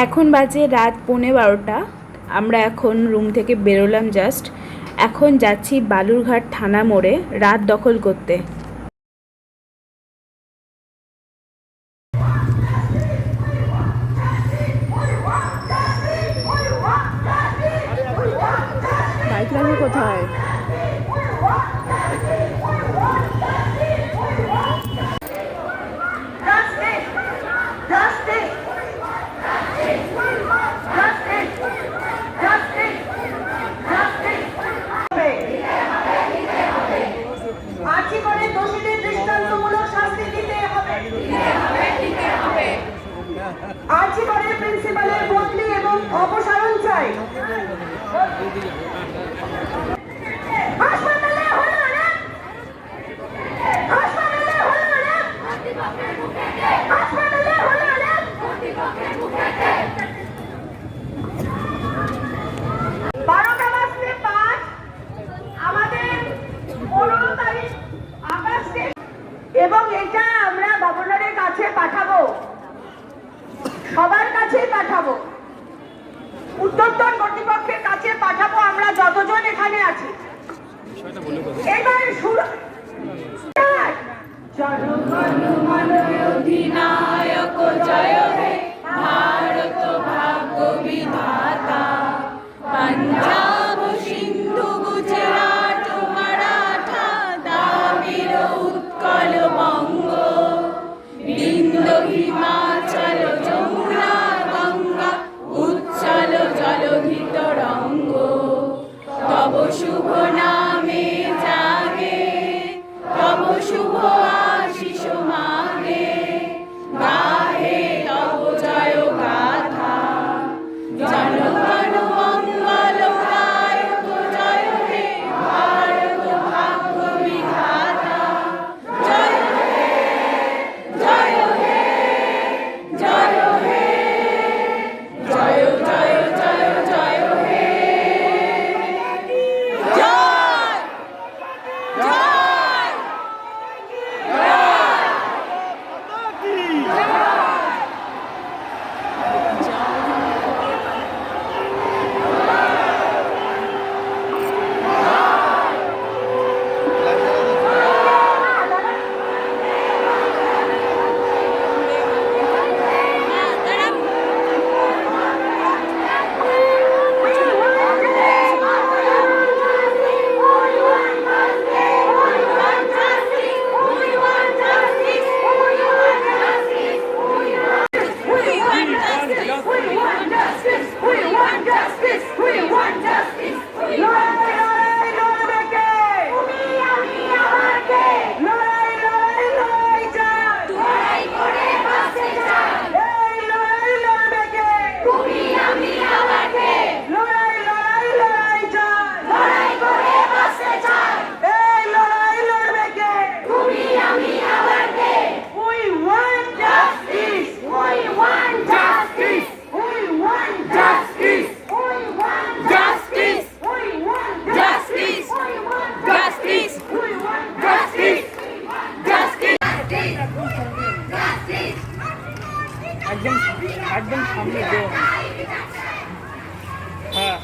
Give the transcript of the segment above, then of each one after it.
এখন বাজে রাত 11:15। আমরা এখন রুম থেকে বেরোলাম জাস্ট। এখন যাচ্ছি বালুরঘাট থানা মোড়ে রাত দখল করতে। বাইক রাখবে কোথায়? আর্চিকরের প্রিন্সিপালের বদলি এবং অপসারণ চাই। হাসপাতালে হলো না, হাসপাতালে হলো না, হাসপাতালে হলো না। 12:05 আমাদের 15 তারিখ আগস্টে, এবং এটা আমরা গভর্নরের কাছে পাঠাবো, সবার কাছেই পাঠাবো, উদ্যোক্তন কর্তৃপক্ষের কাছে পাঠাবো, আমরা যতজন এখানে আছি। এবার শুরু। জনগণ মন অধিনায়ক জয় হে ভারত ভাগ্য বিধাতা, পাঞ্জাব সিন্ধু গুজরাট মারাঠা দ্রাবিড় উৎকল বঙ্গ, বিন্ধ্য হিমাচল যমুনা গঙ্গা উচ্ছল জলধিত রঙ্গ, তব শুভ নামে জাগে, তব শুভ আশিস মাগে, গাহে তব জয় গাথা। জনগণ মঙ্গল দায়ক জয় হে ভারত ভাগ্য বিধাতা, জয় হে জয় হে জয় হে জয় জয় জয় জয় হে জয় জয়। একদম সামনে দে। হ্যাঁ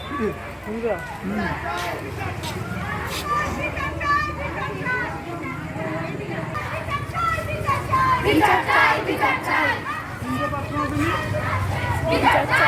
বিচার চাই, বিচার চাই, বিচার চাই।